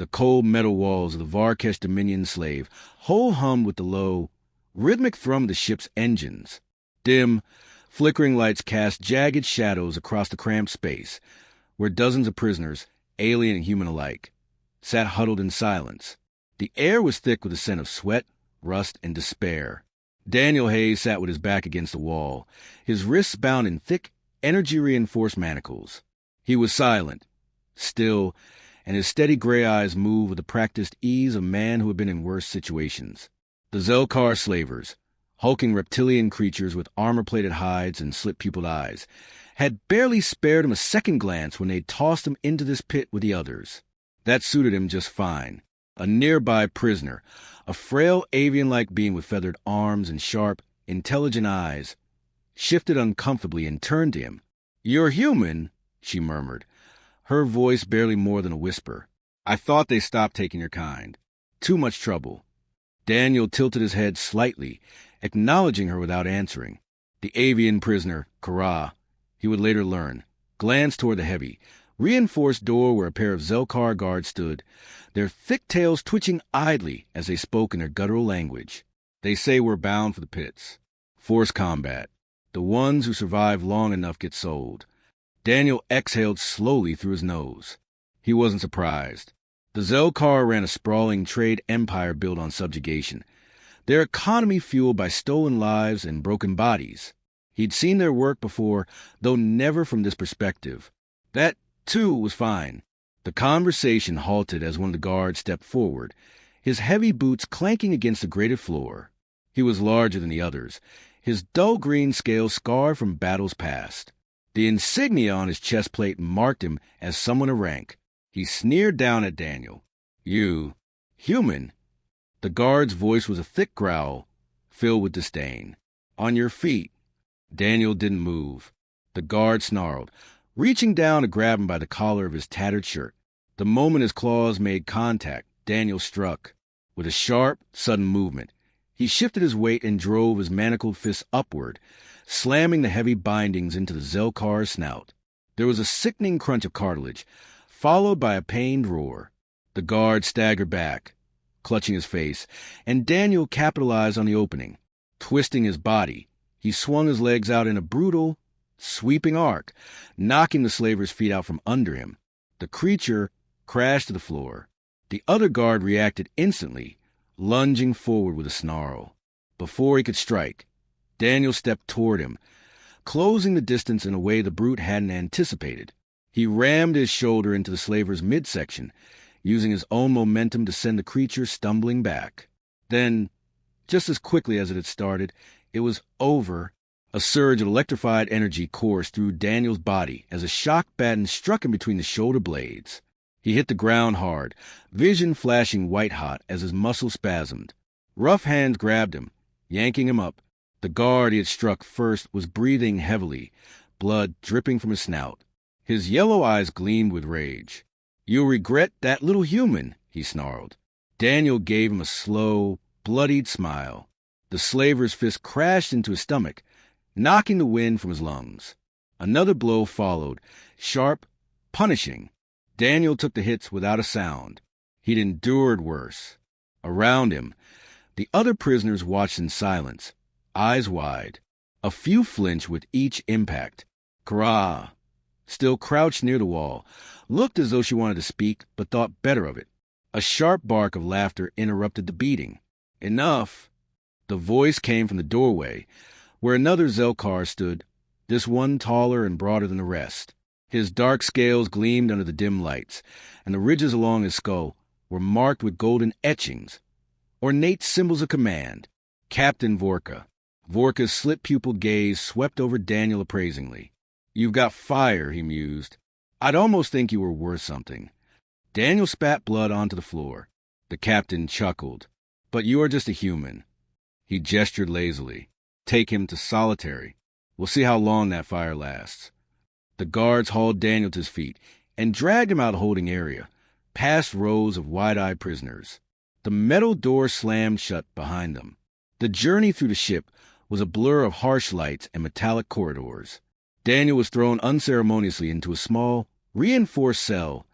The cold metal walls of the Varkesh Dominion slave hummed with the low, rhythmic thrum of the ship's engines. Dim, flickering lights cast jagged shadows across the cramped space, where dozens of prisoners, alien and human alike, sat huddled in silence. The air was thick with the scent of sweat, rust, and despair. Daniel Hayes sat with his back against the wall, his wrists bound in thick, energy-reinforced manacles. He was silent, still, and his steady gray eyes moved with the practiced ease of a man who had been in worse situations. The Zelkar slavers, hulking reptilian creatures with armor-plated hides and slit-pupiled eyes, had barely spared him a second glance when they tossed him into this pit with the others. That suited him just fine. A nearby prisoner, a frail avian-like being with feathered arms and sharp, intelligent eyes, shifted uncomfortably and turned to him. "You're human," she murmured, her voice barely more than a whisper. "I thought they stopped taking your kind. Too much trouble." Daniel tilted his head slightly, acknowledging her without answering. The avian prisoner, Kara, he would later learn, glanced toward the heavy, reinforced door where a pair of Zelkar guards stood, their thick tails twitching idly as they spoke in their guttural language. "They say we're bound for the pits. Forced combat. The ones who survive long enough get sold." Daniel exhaled slowly through his nose. He wasn't surprised. The Zelkar ran a sprawling trade empire built on subjugation, their economy fueled by stolen lives and broken bodies. He'd seen their work before, though never from this perspective. That, too, was fine. The conversation halted as one of the guards stepped forward, his heavy boots clanking against the grated floor. He was larger than the others, his dull green scales scarred from battles past. The insignia on his chest plate marked him as someone of rank. He sneered down at Daniel. "You, human?" The guard's voice was a thick growl, filled with disdain. "On your feet." Daniel didn't move. The guard snarled, reaching down to grab him by the collar of his tattered shirt. The moment his claws made contact, Daniel struck. With a sharp, sudden movement, he shifted his weight and drove his manacled fists upward, slamming the heavy bindings into the Zelkar's snout. There was a sickening crunch of cartilage, followed by a pained roar. The guard staggered back, clutching his face, and Daniel capitalized on the opening. Twisting his body, he swung his legs out in a brutal, sweeping arc, knocking the slaver's feet out from under him. The creature crashed to the floor. The other guard reacted instantly, lunging forward with a snarl. Before he could strike, Daniel stepped toward him, closing the distance in a way the brute hadn't anticipated. He rammed his shoulder into the slaver's midsection, using his own momentum to send the creature stumbling back. Then, just as quickly as it had started, it was over. A surge of electrified energy coursed through Daniel's body as a shock baton struck him between the shoulder blades. He hit the ground hard, vision flashing white-hot as his muscles spasmed. Rough hands grabbed him, yanking him up. The guard he had struck first was breathing heavily, blood dripping from his snout. His yellow eyes gleamed with rage. "You'll regret that little human," he snarled. Daniel gave him a slow, bloodied smile. The slaver's fist crashed into his stomach, knocking the wind from his lungs. Another blow followed, sharp, punishing. Daniel took the hits without a sound. He'd endured worse. Around him, the other prisoners watched in silence, eyes wide. A few flinched with each impact. Kara, still crouched near the wall, looked as though she wanted to speak, but thought better of it. A sharp bark of laughter interrupted the beating. "Enough!" The voice came from the doorway, where another Zelkar stood, this one taller and broader than the rest. His dark scales gleamed under the dim lights, and the ridges along his skull were marked with golden etchings, ornate symbols of command. Captain Vorka. Vorka's slit-pupiled gaze swept over Daniel appraisingly. "You've got fire," he mused. "I'd almost think you were worth something." Daniel spat blood onto the floor. The captain chuckled. "But you are just a human." He gestured lazily. "Take him to solitary. We'll see how long that fire lasts." The guards hauled Daniel to his feet and dragged him out of the holding area, past rows of wide-eyed prisoners. The metal door slammed shut behind them. The journey through the ship was a blur of harsh lights and metallic corridors. Daniel was thrown unceremoniously into a small, reinforced cell,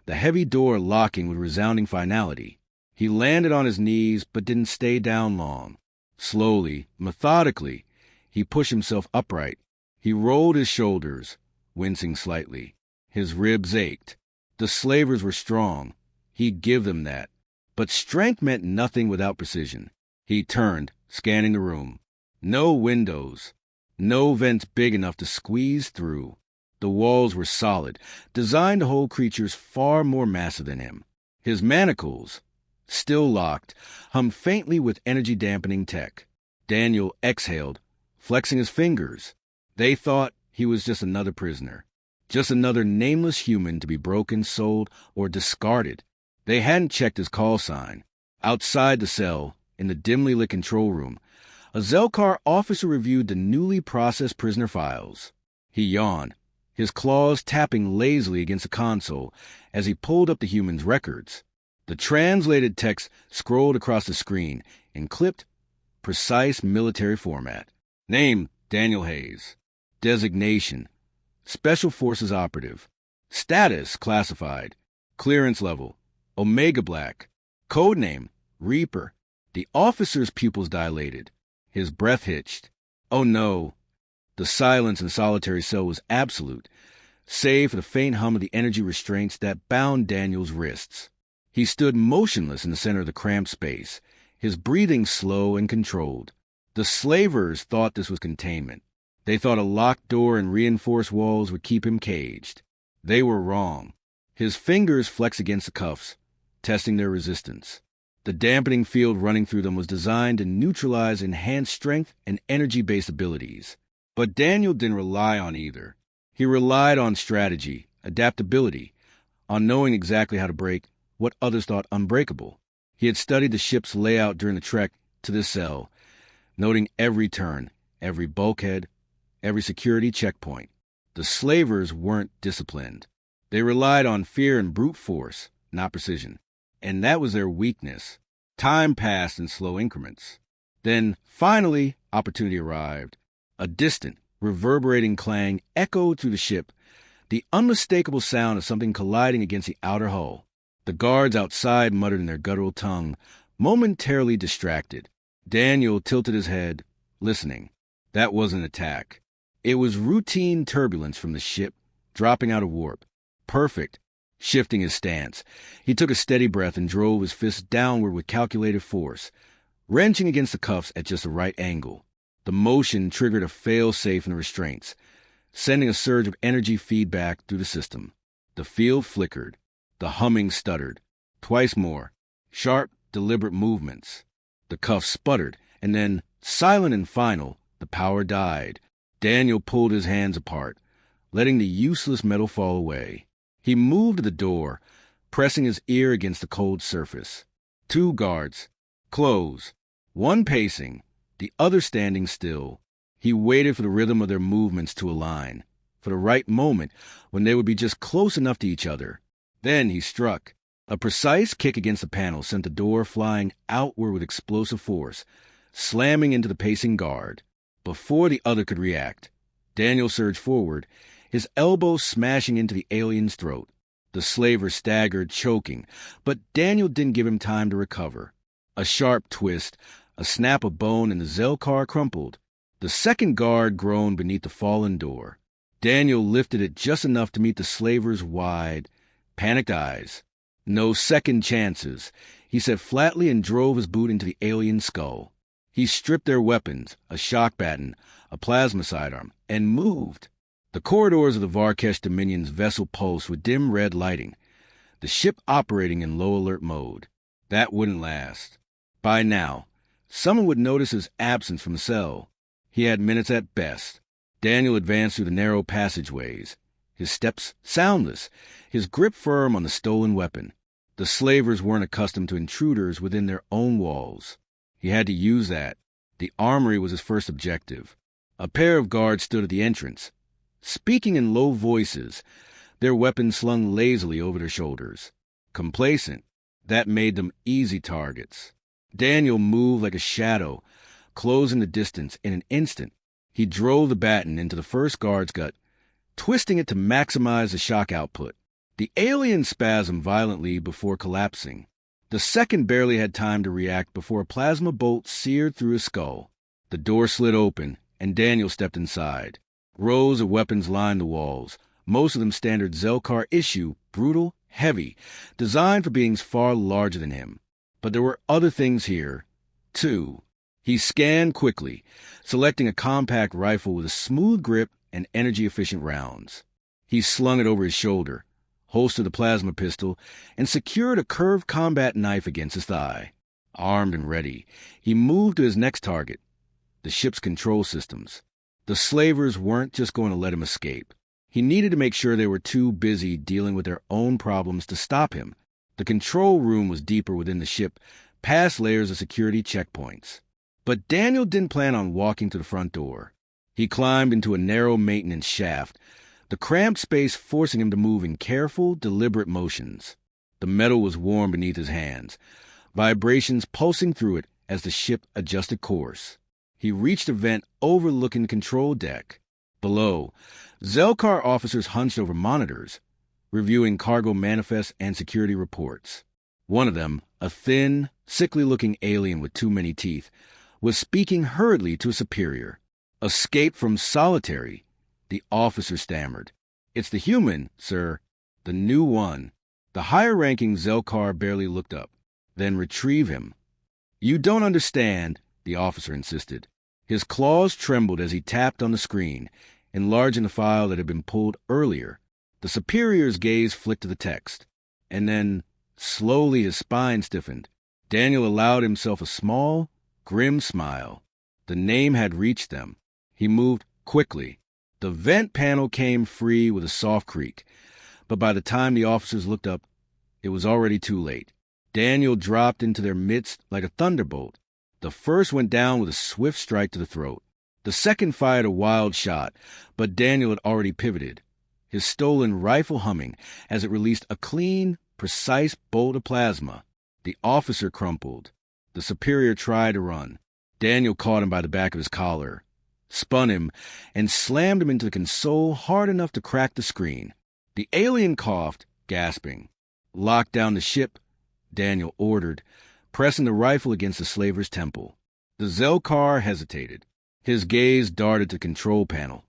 the heavy door locking with resounding finality. He landed on his knees but didn't stay down long. Slowly, methodically, he pushed himself upright. He rolled his shoulders, wincing slightly. His ribs ached. The slavers were strong. He'd give them that. But strength meant nothing without precision. He turned, scanning the room. No windows. No vents big enough to squeeze through. The walls were solid, designed to hold creatures far more massive than him. His manacles, still locked, hummed faintly with energy-dampening tech. Daniel exhaled, flexing his fingers. They thought he was just another prisoner. Just another nameless human to be broken, sold, or discarded. They hadn't checked his call sign. Outside the cell, in the dimly lit control room, a Zelkar officer reviewed the newly processed prisoner files. He yawned, his claws tapping lazily against the console as he pulled up the human's records. The translated text scrolled across the screen in clipped, precise military format. Name, Daniel Hayes. Designation, Special Forces Operative. Status, classified. Clearance level, Omega Black. Codename, Reaper. The officer's pupils dilated. His breath hitched. Oh no. The silence in solitary cell was absolute, save for the faint hum of the energy restraints that bound Daniel's wrists. He stood motionless in the center of the cramped space, his breathing slow and controlled. The slavers thought this was containment. They thought a locked door and reinforced walls would keep him caged. They were wrong. His fingers flexed against the cuffs, testing their resistance. The dampening field running through them was designed to neutralize enhanced strength and energy-based abilities. But Daniel didn't rely on either. He relied on strategy, adaptability, on knowing exactly how to break what others thought unbreakable. He had studied the ship's layout during the trek to this cell, noting every turn, every bulkhead, every security checkpoint. The slavers weren't disciplined. They relied on fear and brute force, not precision. And that was their weakness. Time passed in slow increments. Then, finally, opportunity arrived. A distant, reverberating clang echoed through the ship, the unmistakable sound of something colliding against the outer hull. The guards outside muttered in their guttural tongue, momentarily distracted. Daniel tilted his head, listening. That wasn't an attack. It was routine turbulence from the ship, dropping out of warp. Perfect. Shifting his stance, he took a steady breath and drove his fist downward with calculated force, wrenching against the cuffs at just the right angle. The motion triggered a fail-safe in the restraints, sending a surge of energy feedback through the system. The field flickered. The humming stuttered. Twice more. Sharp, deliberate movements. The cuffs sputtered, and then, silent and final, the power died. Daniel pulled his hands apart, letting the useless metal fall away. He moved to the door, pressing his ear against the cold surface. 2 guards. Close. 1 pacing, the other standing still. He waited for the rhythm of their movements to align, for the right moment when they would be just close enough to each other. Then he struck. A precise kick against the panel sent the door flying outward with explosive force, slamming into the pacing guard. Before the other could react, Daniel surged forward, his elbow smashing into the alien's throat. The slaver staggered, choking, but Daniel didn't give him time to recover. A sharp twist, a snap of bone, and the Zelkar crumpled. The second guard groaned beneath the fallen door. Daniel lifted it just enough to meet the slaver's wide, panicked eyes. No second chances, he said flatly and drove his boot into the alien's skull. He stripped their weapons, a shock baton, a plasma sidearm, and moved. The corridors of the Varkesh Dominion's vessel pulsed with dim red lighting, the ship operating in low alert mode. That wouldn't last. By now, someone would notice his absence from the cell. He had minutes at best. Daniel advanced through the narrow passageways, his steps soundless, his grip firm on the stolen weapon. The slavers weren't accustomed to intruders within their own walls. He had to use that. The armory was his first objective. A pair of guards stood at the entrance, speaking in low voices, their weapons slung lazily over their shoulders. Complacent, that made them easy targets. Daniel moved like a shadow, closing the distance in an instant. He drove the baton into the first guard's gut, twisting it to maximize the shock output. The alien spasmed violently before collapsing. The second barely had time to react before a plasma bolt seared through his skull. The door slid open, and Daniel stepped inside. Rows of weapons lined the walls, most of them standard Zelkar issue, brutal, heavy, designed for beings far larger than him. But there were other things here, too. He scanned quickly, selecting a compact rifle with a smooth grip and energy-efficient rounds. He slung it over his shoulder, holstered the plasma pistol, and secured a curved combat knife against his thigh. Armed and ready, he moved to his next target, the ship's control systems. The slavers weren't just going to let him escape. He needed to make sure they were too busy dealing with their own problems to stop him. The control room was deeper within the ship, past layers of security checkpoints. But Daniel didn't plan on walking to the front door. He climbed into a narrow maintenance shaft, the cramped space forcing him to move in careful, deliberate motions. The metal was warm beneath his hands, vibrations pulsing through it as the ship adjusted course. He reached a vent overlooking the control deck. Below, Zelkar officers hunched over monitors, reviewing cargo manifests and security reports. One of them, a thin, sickly-looking alien with too many teeth, was speaking hurriedly to a superior. "Escape from solitary," the officer stammered. "It's the human, sir. The new one." The higher-ranking Zelkar barely looked up. "Then retrieve him." "You don't understand," the officer insisted. His claws trembled as he tapped on the screen, enlarging the file that had been pulled earlier. The superior's gaze flicked to the text. And then, slowly his spine stiffened. Daniel allowed himself a small, grim smile. The name had reached them. He moved quickly. The vent panel came free with a soft creak, but by the time the officers looked up, it was already too late. Daniel dropped into their midst like a thunderbolt. The first went down with a swift strike to the throat. The second fired a wild shot, but Daniel had already pivoted, his stolen rifle humming as it released a clean, precise bolt of plasma. The officer crumpled. The superior tried to run. Daniel caught him by the back of his collar, spun him, and slammed him into the console hard enough to crack the screen. The alien coughed, gasping. "Lock down the ship," Daniel ordered, pressing the rifle against the slaver's temple. The Zelkar hesitated. His gaze darted to the control panel,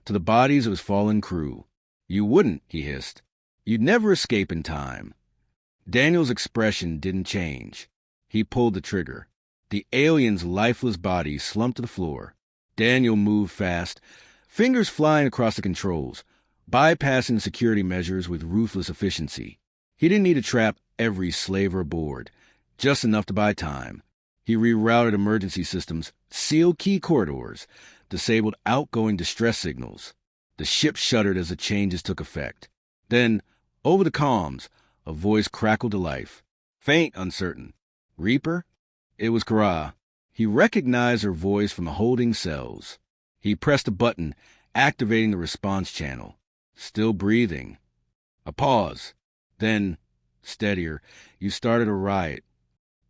to the bodies of his fallen crew. "You wouldn't," he hissed. "You'd never escape in time." Daniel's expression didn't change. He pulled the trigger. The alien's lifeless body slumped to the floor. Daniel moved fast, fingers flying across the controls, bypassing security measures with ruthless efficiency. He didn't need to trap every slaver aboard, just enough to buy time. He rerouted emergency systems, sealed key corridors, disabled outgoing distress signals. The ship shuddered as the changes took effect. Then, over the comms, a voice crackled to life. Faint, uncertain. "Reaper?" It was Kara. He recognized her voice from the holding cells. He pressed a button, activating the response channel. Still breathing. A pause. Then, steadier, "You started a riot."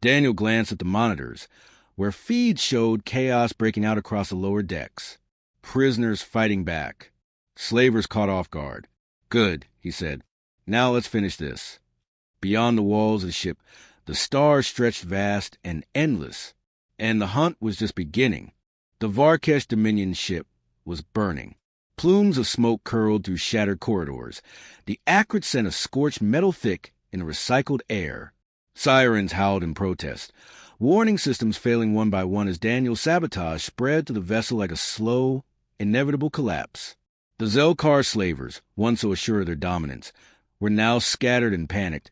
Daniel glanced at the monitors, where feeds showed chaos breaking out across the lower decks. Prisoners fighting back. Slavers caught off guard. "Good," he said. "Now let's finish this." Beyond the walls of the ship, the stars stretched vast and endless, and the hunt was just beginning. The Varkesh Dominion ship was burning. Plumes of smoke curled through shattered corridors. The acrid scent of scorched metal thick in the recycled air. Sirens howled in protest, warning systems failing one by one as Daniel's sabotage spread to the vessel like a slow, inevitable collapse. The Zelkar slavers, once so assured of their dominance, were now scattered and panicked,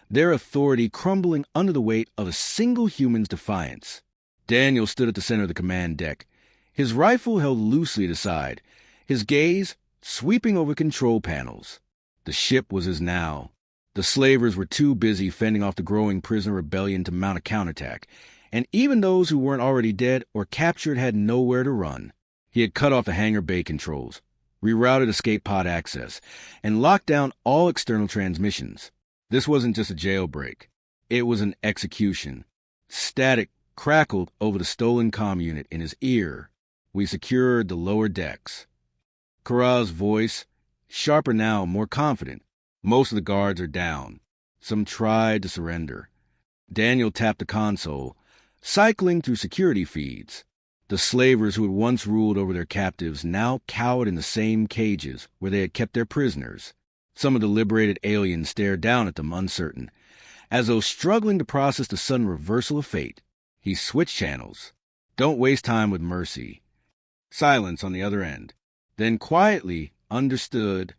their authority crumbling under the weight of a single human's defiance. Daniel stood at the center of the command deck, his rifle held loosely at his side, his gaze sweeping over control panels. The ship was his now. The slavers were too busy fending off the growing prisoner rebellion to mount a counterattack, and even those who weren't already dead or captured had nowhere to run. He had cut off the hangar bay controls, rerouted escape pod access, and locked down all external transmissions. This wasn't just a jailbreak. It was an execution. Static crackled over the stolen comm unit in his ear. "We secured the lower decks." Kara's voice, sharper now, more confident, Most of the guards are down. Some tried to surrender. Daniel tapped the console, cycling through security feeds. The slavers who had once ruled over their captives now cowered in the same cages where they had kept their prisoners. Some of the liberated aliens stared down at them, uncertain, as though struggling to process the sudden reversal of fate. He switched channels. Don't waste time with mercy. Silence on the other end. Then quietly, understood,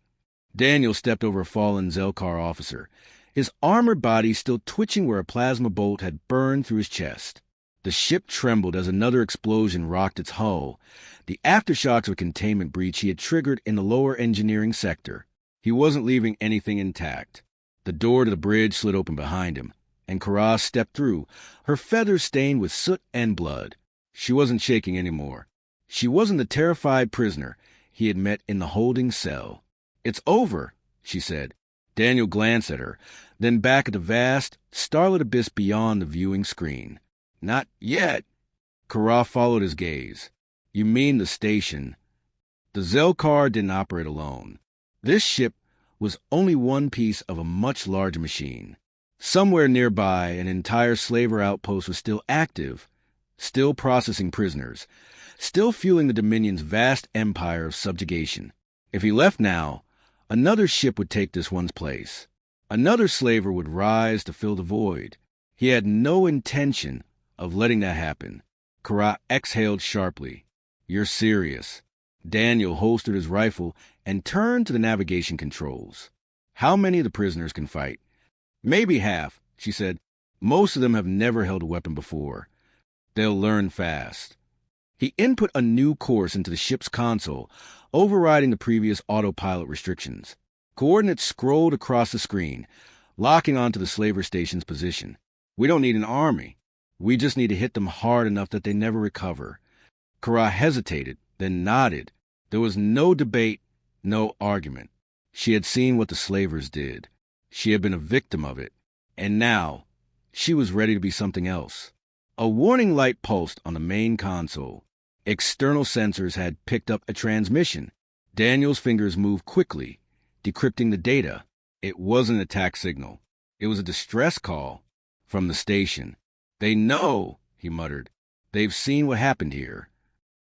Daniel stepped over a fallen Zelkar officer, his armored body still twitching where a plasma bolt had burned through his chest. The ship trembled as another explosion rocked its hull, the aftershocks of a containment breach he had triggered in the lower engineering sector. He wasn't leaving anything intact. The door to the bridge slid open behind him, and Kara stepped through, her feathers stained with soot and blood. She wasn't shaking anymore. She wasn't the terrified prisoner he had met in the holding cell. "It's over," she said. Daniel glanced at her, then back at the vast, starlit abyss beyond the viewing screen. "Not yet." Kara followed his gaze. "You mean the station." The Zelkar didn't operate alone. This ship was only one piece of a much larger machine. Somewhere nearby, an entire slaver outpost was still active, still processing prisoners, still fueling the Dominion's vast empire of subjugation. If he left now, another ship would take this one's place. Another slaver would rise to fill the void. He had no intention of letting that happen. Kara exhaled sharply. "You're serious." Daniel holstered his rifle and turned to the navigation controls. "How many of the prisoners can fight?" "Maybe half," she said. "Most of them have never held a weapon before. They'll learn fast." He input a new course into the ship's console, overriding the previous autopilot restrictions. Coordinates scrolled across the screen, locking onto the slaver station's position. "We don't need an army. We just need to hit them hard enough that they never recover." Kara hesitated, then nodded. There was no debate, no argument. She had seen what the slavers did. She had been a victim of it. And now, she was ready to be something else. A warning light pulsed on the main console. External sensors had picked up a transmission. Daniel's fingers moved quickly, decrypting the data. It wasn't an attack signal. It was a distress call from the station. "They know," he muttered. "They've seen what happened here."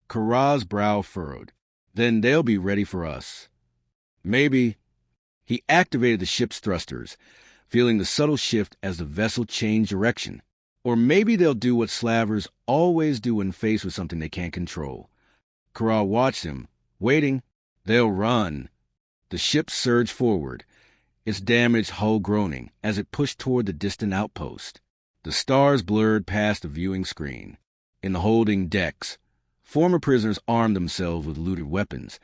Kara's brow furrowed. "Then they'll be ready for us." Maybe. He activated the ship's thrusters, feeling the subtle shift as the vessel changed direction. Or maybe they'll do what slavers always do when faced with something they can't control. Kara watched him, waiting. "They'll run." The ship surged forward, its damaged hull groaning as it pushed toward the distant outpost. The stars blurred past the viewing screen. In the holding decks, former prisoners armed themselves with looted weapons,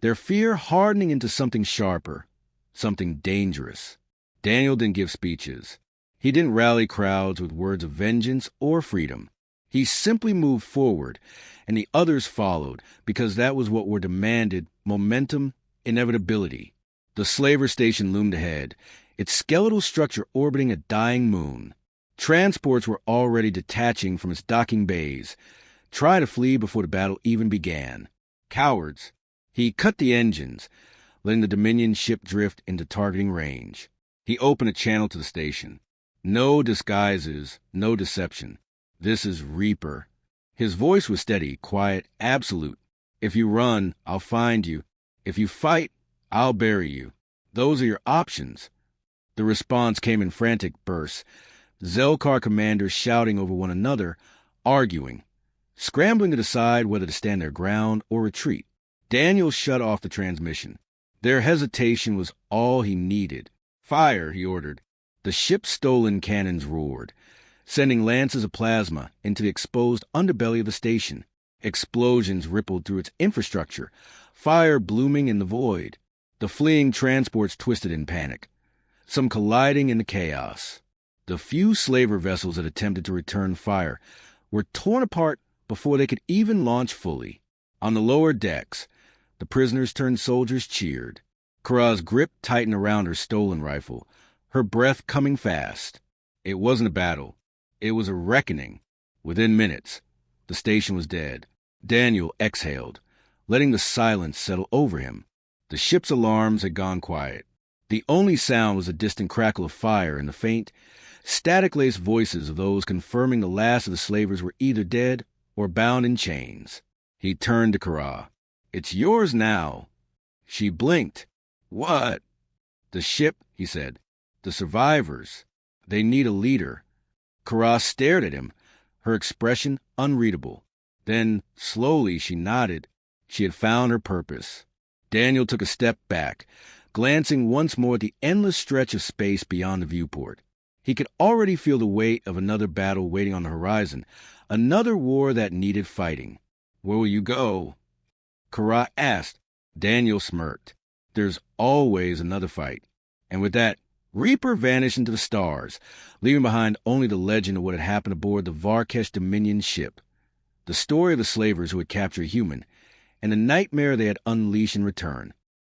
their fear hardening into something sharper, something dangerous. Daniel didn't give speeches. He didn't rally crowds with words of vengeance or freedom. He simply moved forward, and the others followed, because that was what were demanded: momentum, inevitability. The slaver station loomed ahead, its skeletal structure orbiting a dying moon. Transports were already detaching from its docking bays. Try to flee before the battle even began. Cowards. He cut the engines, letting the Dominion ship drift into targeting range. He opened a channel to the station. No disguises, no deception. "This is Reaper." His voice was steady, quiet, absolute. "If you run, I'll find you. If you fight, I'll bury you. Those are your options." The response came in frantic bursts. Zelkar commanders shouting over one another, arguing, scrambling to decide whether to stand their ground or retreat. Daniel shut off the transmission. Their hesitation was all he needed. "Fire," he ordered. The ship's stolen cannons roared, sending lances of plasma into the exposed underbelly of the station. Explosions rippled through its infrastructure, fire blooming in the void. The fleeing transports twisted in panic, some colliding in the chaos. The few slaver vessels that attempted to return fire were torn apart before they could even launch fully. On the lower decks, the prisoners-turned-soldiers cheered. Kara's grip tightened around her stolen rifle, her breath coming fast. It wasn't a battle. It was a reckoning. Within minutes, the station was dead. Daniel exhaled, letting the silence settle over him. The ship's alarms had gone quiet. The only sound was a distant crackle of fire and the faint, static-laced voices of those confirming the last of the slavers were either dead or bound in chains. He turned to Kara. "It's yours now." She blinked. "What?" "The ship," he said. "The survivors. They need a leader." Kara stared at him, her expression unreadable. Then, slowly, she nodded. She had found her purpose. Daniel took a step back, glancing once more at the endless stretch of space beyond the viewport. He could already feel the weight of another battle waiting on the horizon, another war that needed fighting. "Where will you go?" Kara asked. Daniel smirked. "There's always another fight." And with that, Reaper vanished into the stars, leaving behind only the legend of what had happened aboard the Varkesh Dominion ship, the story of the slavers who had captured Human, and the nightmare they had unleashed in return.